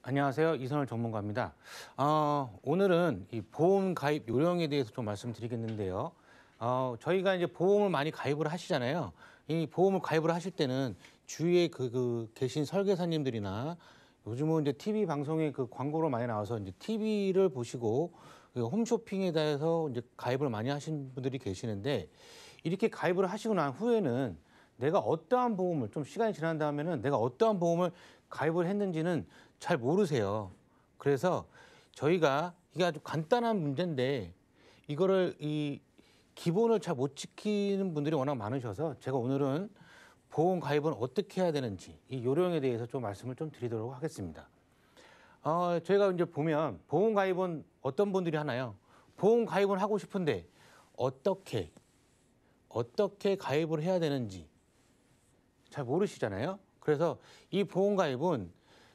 안녕하세요. 이선월 전문가입니다. 오늘은 이 보험 가입 요령에 대해서 좀 말씀드리겠는데요. 저희가 이제 보험을 많이 가입을 하시잖아요. 이 보험을 가입을 하실 때는 주위에 계신 설계사님들이나 요즘은 이제 TV 방송에 그 광고로 많이 나와서 이제 TV를 보시고 그 홈쇼핑에 대해서 이제 가입을 많이 하신 분들이 계시는데 이렇게 가입을 하시고 난 후에는 내가 어떠한 보험을 좀 시간이 지난 다음에는 내가 어떠한 보험을 가입을 했는지는 잘 모르세요. 그래서 저희가 이게 아주 간단한 문제인데 이거를 이 기본을 잘 못 지키는 분들이 워낙 많으셔서 제가 오늘은 보험 가입은 어떻게 해야 되는지 이 요령에 대해서 좀 말씀을 좀 드리도록 하겠습니다. 저희가 이제 보면 보험 가입은 어떤 분들이 하나요? 보험 가입을 하고 싶은데 어떻게 가입을 해야 되는지 잘 모르시잖아요. 그래서 이 보험 가입은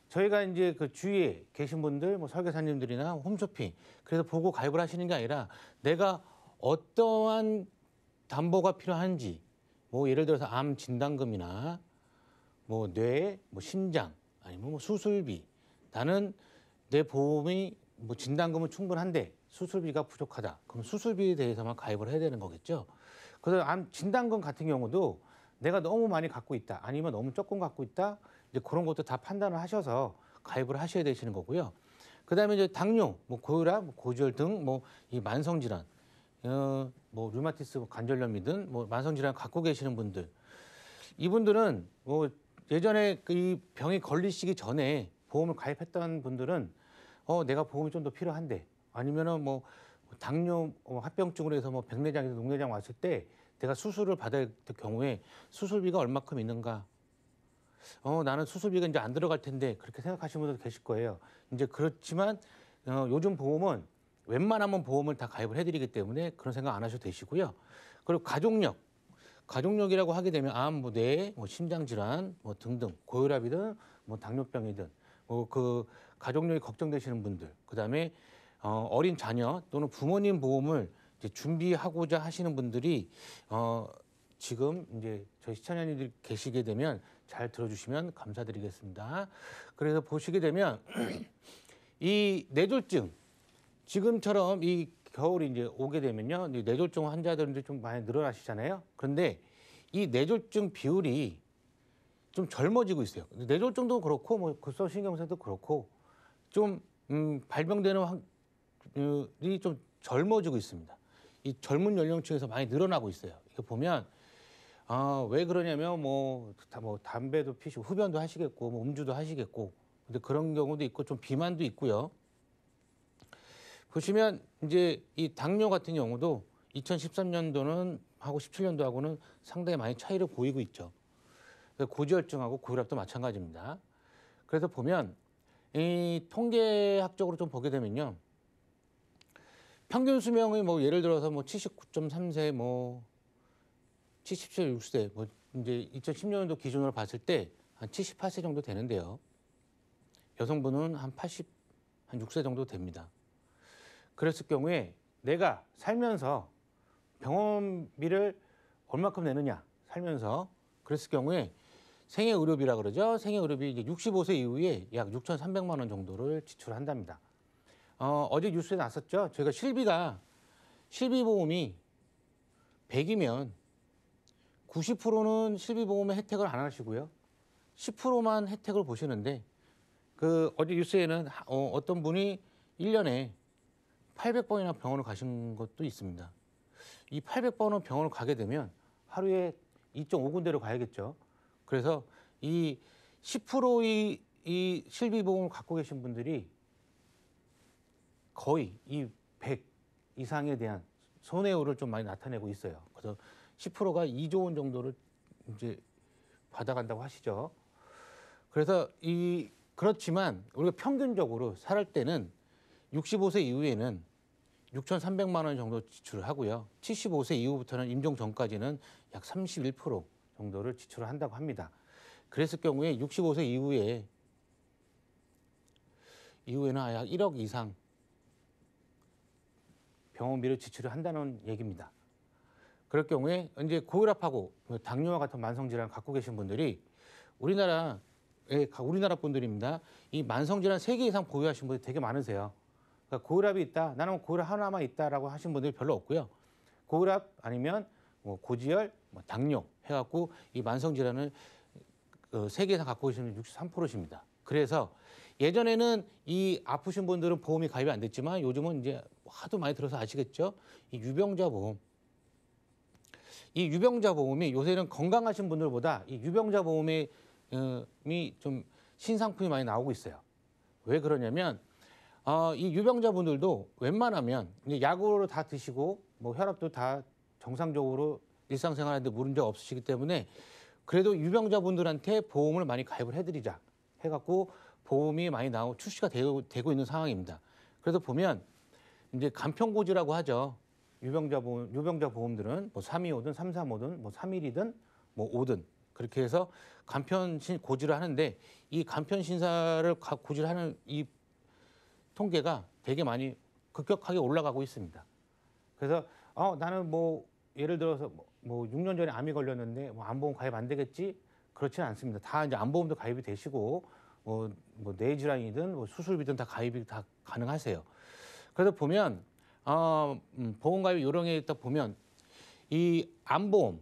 저희가 이제 그 주위에 계신 분들, 뭐 설계사님들이나 홈쇼핑, 그래서 보고 가입을 하시는 게 아니라 내가 어떠한 담보가 필요한지, 뭐 예를 들어서 암 진단금이나 뭐 뇌, 뭐 심장, 아니면 뭐 수술비. 나는 내 보험이 뭐 진단금은 충분한데 수술비가 부족하다. 그럼 수술비에 대해서만 가입을 해야 되는 거겠죠. 그래서 암 진단금 같은 경우도 내가 너무 많이 갖고 있다, 아니면 너무 조금 갖고 있다, 이제 그런 것도 다 판단을 하셔서 가입을 하셔야 되시는 거고요. 그다음에 이제 당뇨, 뭐 고혈압, 뭐 고지혈 등 뭐 이 만성 질환, 뭐 류마티스 관절염이든 뭐 만성 질환 갖고 계시는 분들, 이분들은 뭐 예전에 이 병이 걸리시기 전에 보험을 가입했던 분들은 내가 보험이 좀 더 필요한데, 아니면은 뭐 당뇨 합병증으로 해서 뭐 백내장에서 녹내장 왔을 때 내가 수술을 받아야 될 경우에 수술비가 얼마큼 있는가? 나는 수술비가 이제 안 들어갈 텐데, 그렇게 생각하시는 분들도 계실 거예요. 이제 그렇지만 요즘 보험은 웬만하면 보험을 다 가입을 해드리기 때문에 그런 생각 안 하셔도 되시고요. 그리고 가족력이라고 하게 되면 암, 뭐 뇌, 뭐 심장 질환, 뭐 등등, 고혈압이든 뭐 당뇨병이든 뭐 그 가족력이 걱정되시는 분들, 그다음에 어린 자녀 또는 부모님 보험을 이제 준비하고자 하시는 분들이 지금 이제 저희 시청자님들이 계시게 되면 잘 들어주시면 감사드리겠습니다. 그래서 보시게 되면 이 뇌졸중, 지금처럼 이 겨울이 이제 오게 되면요, 이 뇌졸중 환자들이 좀 많이 늘어나시잖아요. 그런데 이 뇌졸중 비율이 좀 젊어지고 있어요. 뇌졸중도 그렇고 뭐 급성신경쇠도 그렇고 좀 발병되는 확률이 좀 젊어지고 있습니다. 이 젊은 연령층에서 많이 늘어나고 있어요. 이거 보면 왜 그러냐면 뭐 담배도 피시고 흡연도 하시겠고 뭐 음주도 하시겠고, 근데 그런 경우도 있고 좀 비만도 있고요. 보시면 이제 이 당뇨 같은 경우도 2013년도는 하고 17년도하고는 상당히 많이 차이를 보이고 있죠. 고지혈증하고 고혈압도 마찬가지입니다. 그래서 보면 이 통계학적으로 좀 보게 되면요, 평균 수명이 뭐 예를 들어서 뭐 79.3세, 뭐 77, 6세, 뭐 이제 2010년도 기준으로 봤을 때 한 78세 정도 되는데요. 여성분은 한 6세 정도 됩니다. 그랬을 경우에 내가 살면서 병원비를 얼마큼 내느냐, 살면서 그랬을 경우에 생애의료비라 그러죠. 생애의료비 이제 65세 이후에 약 6,300만 원 정도를 지출한답니다. 어제 뉴스에 났었죠. 저희가 실비보험이 100이면 90%는 실비보험의 혜택을 안 하시고요, 10%만 혜택을 보시는데, 그 어제 뉴스에는 어떤 분이 1년에 800번이나 병원을 가신 것도 있습니다. 이 800번은 병원을 가게 되면 하루에 2.5군데로 가야겠죠. 그래서 이 10%의 이 실비보험을 갖고 계신 분들이 거의 이 100 이상에 대한 손해율을 좀 많이 나타내고 있어요. 그래서 10%가 2조 원 정도를 이제 받아간다고 하시죠. 그래서 그렇지만 우리가 평균적으로 살 때는 65세 이후에는 6,300만 원 정도 지출을 하고요. 75세 이후부터는 임종 전까지는 약 31% 정도를 지출을 한다고 합니다. 그랬을 경우에 65세 이후에는 약 1억 이상 병원비를 지출을 한다는 얘기입니다. 그럴 경우에 이제 고혈압하고 당뇨와 같은 만성 질환을 갖고 계신 분들이 우리나라 우리나라 분들입니다. 이 만성질환 3개 이상 보유하신 분들이 되게 많으세요. 그러니까 고혈압이 있다. 나는 고혈압 하나만 있다라고 하신 분들이 별로 없고요. 고혈압 아니면 뭐 고지혈, 뭐 당뇨 해갖고 이 만성질환을 3개 이상 갖고 계시는 63%십니다. 그래서 예전에는 이 아프신 분들은 보험이 가입이 안 됐지만 요즘은 이제 하도 많이 들어서 아시겠죠? 이 유병자 보험. 이 유병자 보험이 요새는 건강하신 분들보다 이 유병자 보험이 좀 신상품이 많이 나오고 있어요. 왜 그러냐면 이 유병자 분들도 웬만하면 이제 약으로 다 드시고 뭐 혈압도 다 정상적으로 일상생활하는데 문제 없으시기 때문에 그래도 유병자 분들한테 보험을 많이 가입을 해드리자 해갖고 보험이 많이 출시가 되고 있는 상황입니다. 그래서 보면 이제 간편고지라고 하죠. 유병자 보험들은 뭐 325든 335든 뭐 3일이든 뭐 5든 그렇게 해서 간편 고지를 하는데 이 간편 신사를 고지를 하는 이 통계가 되게 많이 급격하게 올라가고 있습니다. 그래서 나는 뭐 예를 들어서 뭐 6년 전에 암이 걸렸는데 뭐 암보험 가입 안 되겠지? 그렇지는 않습니다. 다 이제 암보험도 가입이 되시고 뭐 뇌질환이든 뭐 수술비든 다 가입이 다 가능하세요. 그래서 보면 보험 가입 요령에 있다 보면 이 암보험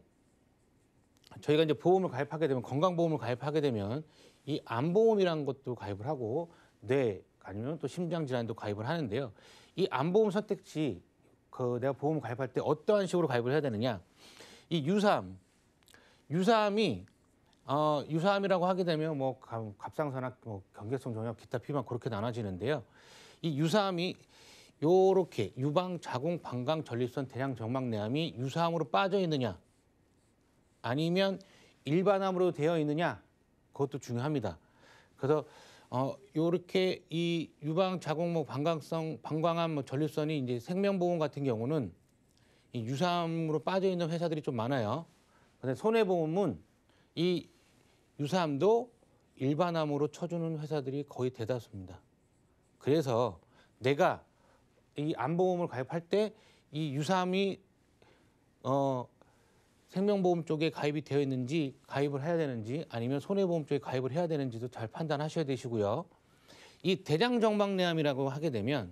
저희가 이제 보험을 가입하게 되면 건강보험을 가입하게 되면 이 암보험이라는 것도 가입을 하고 뇌 아니면 또 심장질환도 가입을 하는데요. 이 암보험 선택 시 내가 보험 가입할 때 어떠한 식으로 가입을 해야 되느냐? 이 유사암이라고 하게 되면 뭐 갑상선암, 뭐 경계성 종양, 기타 피만 그렇게 나눠지는데요. 이 유사암이 요렇게 유방, 자궁, 방광, 전립선, 대장, 정막내암이 유사암으로 빠져 있느냐, 아니면 일반암으로 되어 있느냐, 그것도 중요합니다. 그래서 요렇게 이 유방, 자궁, 뭐 방광암, 뭐 전립선이 이제 생명보험 같은 경우는 이 유사암으로 빠져 있는 회사들이 좀 많아요. 근데 손해보험은 이 유사암도 일반암으로 쳐주는 회사들이 거의 대다수입니다. 그래서 내가 이 암보험을 가입할 때 이 유사암이 생명보험 쪽에 가입이 되어 있는지 가입을 해야 되는지 아니면 손해보험 쪽에 가입을 해야 되는지도 잘 판단하셔야 되시고요. 이 대장정막내암이라고 하게 되면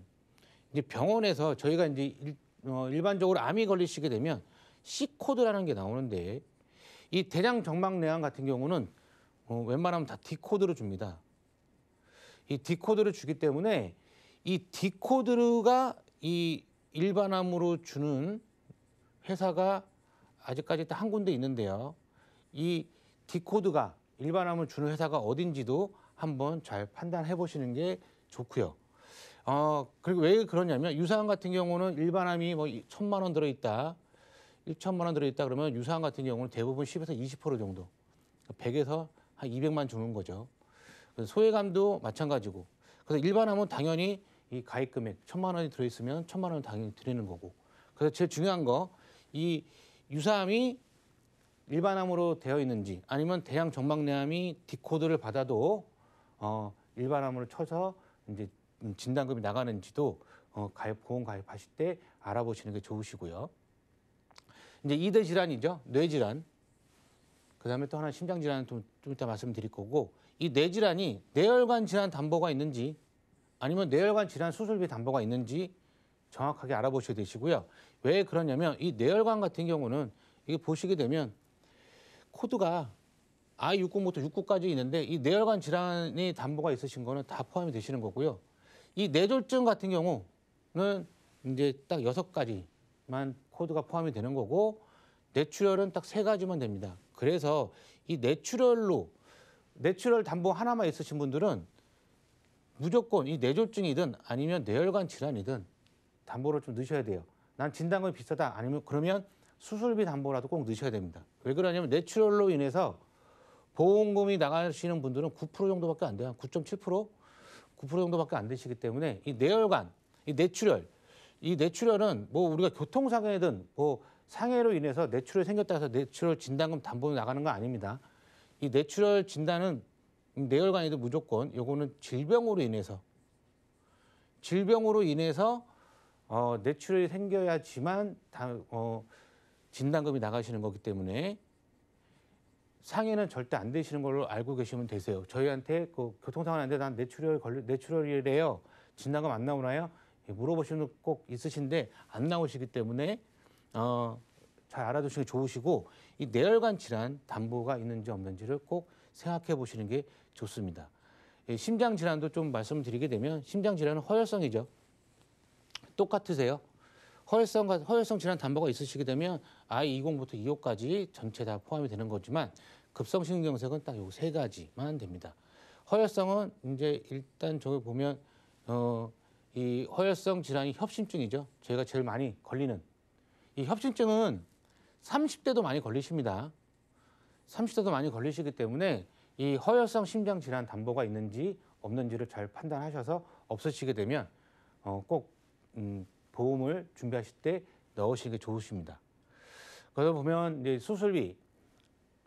이제 병원에서 저희가 이제 일반적으로 암이 걸리시게 되면 C코드라는 게 나오는데 이 대장정막내암 같은 경우는 웬만하면 다 D코드로 줍니다. 이 D코드를 주기 때문에 이 D코드가 이 일반암으로 주는 회사가 아직까지 한 군데 있는데요. 이 D코드가 일반암을 주는 회사가 어딘지도 한번 잘 판단해 보시는 게 좋고요. 그리고 왜 그러냐면 유사암 같은 경우는 일반암이 뭐 1,000만 원 들어있다, 1,000만 원 들어있다 그러면 유사암 같은 경우는 대부분 10에서 20% 정도, 100에서 한 200만 주는 거죠. 그래서 소외감도 마찬가지고. 그래서 일반암은 당연히 이 가입 금액 1,000만 원이 들어있으면 1,000만 원을 당연히 드리는 거고. 그래서 제일 중요한 거 이 유사암이 일반암으로 되어 있는지 아니면 대장 정막내암이 D코드를 받아도 일반암으로 쳐서 이제 진단금이 나가는지도 보험 가입하실 때 알아보시는 게 좋으시고요. 이제 2대 질환이죠. 뇌질환. 그다음에 또 하나 심장질환은 좀 이따 말씀드릴 거고 이 뇌질환이 뇌혈관 질환 담보가 있는지 아니면 뇌혈관 질환 수술비 담보가 있는지 정확하게 알아보셔야 되시고요. 왜 그러냐면 이 뇌혈관 같은 경우는 이게 보시게 되면 코드가 I60부터 69까지 있는데 이 뇌혈관 질환이 담보가 있으신 거는 다 포함이 되시는 거고요. 이 뇌졸중 같은 경우는 이제 딱 6가지만 코드가 포함이 되는 거고 뇌출혈은 딱 3가지만 됩니다. 그래서 이 뇌출혈 담보 하나만 있으신 분들은 무조건 이 뇌졸중이든 아니면 뇌혈관 질환이든 담보를 좀 넣으셔야 돼요. 난 진단금이 비싸다 아니면 그러면 수술비 담보라도 꼭 넣으셔야 됩니다. 왜 그러냐면 뇌출혈로 인해서 보험금이 나가시는 분들은 9% 정도밖에 안 돼요. 9.7%? 9% 정도밖에 안 되시기 때문에 이 뇌혈관, 이 뇌출혈은 뭐 우리가 교통사고든 뭐 상해로 인해서 뇌출혈이 생겼다 해서 뇌출혈 진단금 담보 나가는 거 아닙니다. 이 뇌출혈 진단은 뇌혈관이든 무조건 요거는 질병으로 인해서 뇌출혈이 생겨야지만 진단금이 나가시는 거기 때문에 상해는 절대 안 되시는 걸로 알고 계시면 되세요. 저희한테 그 교통상황 안 돼, 난 뇌출혈이래요. 진단금 안 나오나요? 물어보시는 분 꼭 있으신데 안 나오시기 때문에 잘 알아두시는 게 좋으시고, 이 뇌혈관 질환 담보가 있는지 없는지를 꼭 생각해 보시는 게 좋습니다. 심장 질환도 좀 말씀드리게 되면 심장 질환은 허혈성이죠. 똑같으세요. 허혈성 질환 담보가 있으시게 되면 I20부터 25까지 전체 다 포함이 되는 거지만 급성심근경색은 딱 요 세 가지만 됩니다. 허혈성은 이제 일단 저기 보면 이 허혈성 질환이 협심증이죠. 저희가 제일 많이 걸리는 이 협심증은 30대도 많이 걸리십니다. 30대도 많이 걸리시기 때문에 이 허혈성 심장 질환 담보가 있는지 없는지를 잘 판단하셔서 없으시게 되면 꼭 보험을 준비하실 때 넣으시는 게 좋으십니다. 그래서 보면 이제 수술비,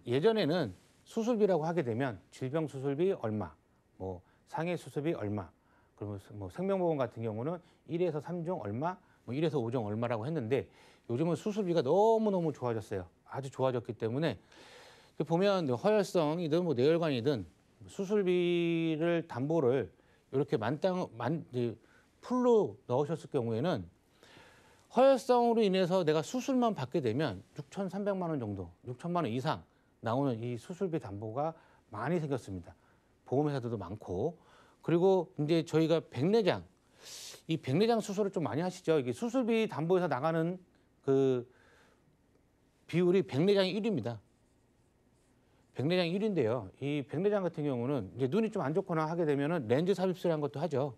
예전에는 수술비라고 하게 되면 질병 수술비 얼마, 뭐 상해 수술비 얼마, 그리고 뭐 생명보험 같은 경우는 1에서 3종 얼마, 뭐 1에서 5종 얼마라고 했는데 요즘은 수술비가 너무너무 좋아졌어요. 아주 좋아졌기 때문에 보면 허혈성이든 뭐 뇌혈관이든 수술비를 담보를 이렇게 풀로 넣으셨을 경우에는 허혈성으로 인해서 내가 수술만 받게 되면 6,300만 원 정도, 6천만 원 이상 나오는 이 수술비 담보가 많이 생겼습니다. 보험회사들도 많고, 그리고 이제 저희가 백내장, 이 백내장 수술을 좀 많이 하시죠. 이게 수술비 담보에서 나가는 그 비율이 백내장이 1위입니다. 백내장이 1위인데요. 이 백내장 같은 경우는 이제 눈이 좀 안 좋거나 하게 되면은 렌즈 삽입술이라는 것도 하죠.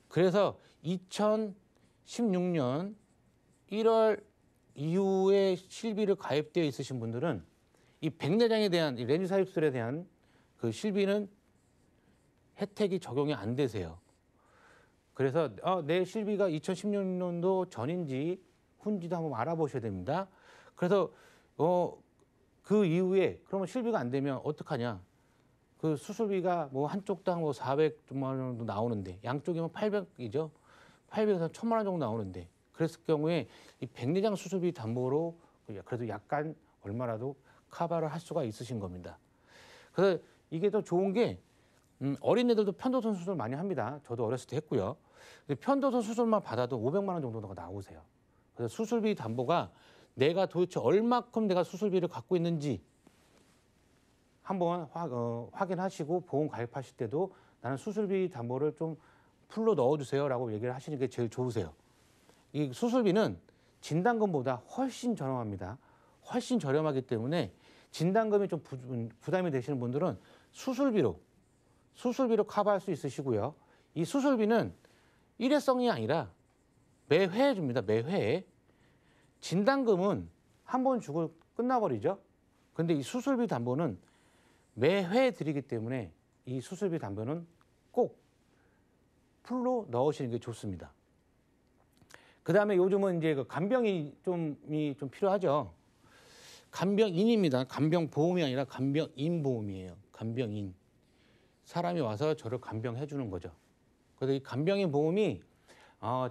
그래서 2016년 1월 이후에 실비를 가입되어 있으신 분들은 이 백내장에 대한 이 렌즈 삽입술에 대한 그 실비는 혜택이 적용이 안 되세요. 그래서 내 실비가 2016년도 전인지 후인지도 한번 알아보셔야 됩니다. 그래서 그 이후에 그러면 실비가 안 되면 어떡하냐? 그 수술비가 뭐 한쪽당 뭐 400만 원 정도 나오는데 양쪽이면 800이죠. 800에서 1,000만 원 정도 나오는데 그랬을 경우에 이 백내장 수술비 담보로 그래도 약간 얼마라도 커버를 할 수가 있으신 겁니다. 그래서 이게 더 좋은 게 어린애들도 편도선 수술 많이 합니다. 저도 어렸을 때 했고요. 근데 편도선 수술만 받아도 500만 원 정도가 나오세요. 그래서 수술비 담보가 내가 도대체 얼마큼 내가 수술비를 갖고 있는지 한번 확인하시고 보험 가입하실 때도 나는 수술비 담보를 좀 풀로 넣어주세요라고 얘기를 하시는 게 제일 좋으세요. 이 수술비는 진단금보다 훨씬 저렴합니다. 훨씬 저렴하기 때문에 진단금이 좀 부담이 되시는 분들은 수술비로 커버할 수 있으시고요. 이 수술비는 일회성이 아니라 매회 줍니다. 매회. 진단금은 한 번 주고 끝나버리죠. 근데 이 수술비 담보는 매회 드리기 때문에 이 수술비 담보는 꼭 풀로 넣으시는 게 좋습니다. 그 다음에 요즘은 이제 그 간병이 좀 필요하죠. 간병인입니다. 간병보험이 아니라 간병인보험이에요. 간병인. 사람이 와서 저를 간병해 주는 거죠. 그래서 이 간병인 보험이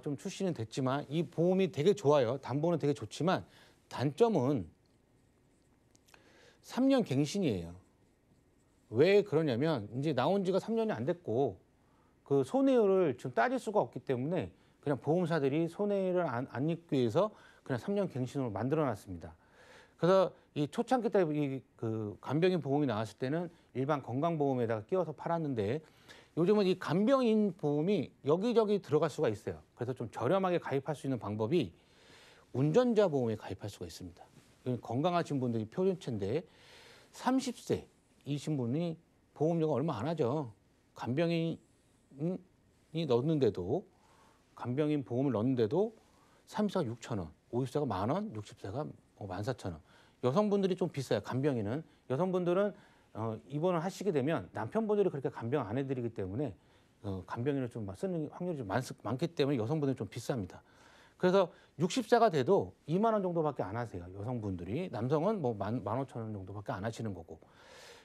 좀 출시는 됐지만 이 보험이 되게 좋아요. 담보는 되게 좋지만 단점은 3년 갱신이에요. 왜 그러냐면 이제 나온 지가 3년이 안 됐고 그 손해율을 지금 따질 수가 없기 때문에 그냥 보험사들이 손해를 안 입기 위해서 그냥 3년 갱신으로 만들어 놨습니다. 그래서 이 초창기 때 그 간병인 보험이 나왔을 때는 일반 건강보험에다가 끼워서 팔았는데 요즘은 이 간병인 보험이 여기저기 들어갈 수가 있어요. 그래서 좀 저렴하게 가입할 수 있는 방법이 운전자 보험에 가입할 수가 있습니다. 건강하신 분들이 표준체인데 30세이신 분이 보험료가 얼마 안 하죠. 간병인이 넣는데도 간병인 보험을 넣는데도 30세가 6천 원, 50세가 만 원, 60세가 14,000원. 여성분들이 좀 비싸요. 간병인은. 여성분들은 입원을 하시게 되면 남편분들이 그렇게 간병 안 해드리기 때문에 간병인을 좀 쓰는 확률이 좀 많기 때문에 여성분들이 좀 비쌉니다. 그래서 60세가 돼도 2만 원 정도밖에 안 하세요. 여성분들이. 남성은 뭐 15,000원 정도밖에 안 하시는 거고.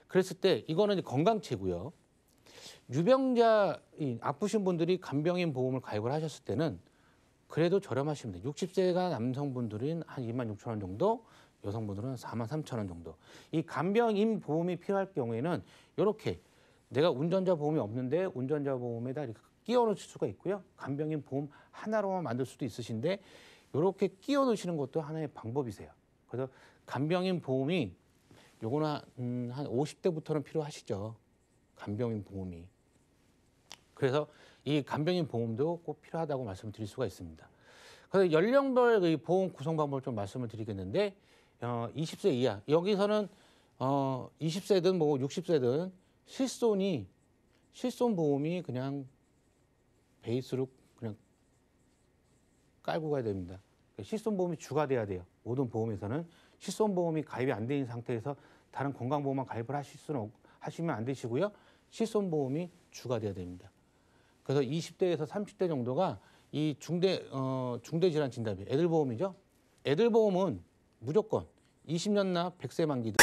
그랬을 때 이거는 건강체고요. 유병자, 아프신 분들이 간병인 보험을 가입을 하셨을 때는 그래도 저렴하십니다. 60세가 남성분들은 한 26,000원 정도, 여성분들은 43,000원 정도. 이 간병인 보험이 필요할 경우에는 이렇게 내가 운전자 보험이 없는데 운전자 보험에다 이렇게 끼워 넣을 수가 있고요. 간병인 보험 하나로만 만들 수도 있으신데 이렇게 끼워 넣으시는 것도 하나의 방법이세요. 그래서 간병인 보험이 요거는 한 50대부터는 필요하시죠. 간병인 보험이. 그래서 이 간병인 보험도 꼭 필요하다고 말씀드릴 수가 있습니다. 그래서 연령별 이 보험 구성 방법을 좀 말씀을 드리겠는데 20세 이하 여기서는 20세든 뭐 60세든 실손 보험이 그냥 베이스로 그냥 깔고 가야 됩니다. 실손 보험이 주가 돼야 돼요. 모든 보험에서는 실손 보험이 가입이 안 된 상태에서 다른 건강보험만 가입을 하시면 안 되시고요. 실손 보험이 주가 돼야 됩니다. 그래서 20대에서 30대 정도가 이 중대질환 진단비, 애들보험이죠. 애들보험은 무조건 20년 납 100세 만기들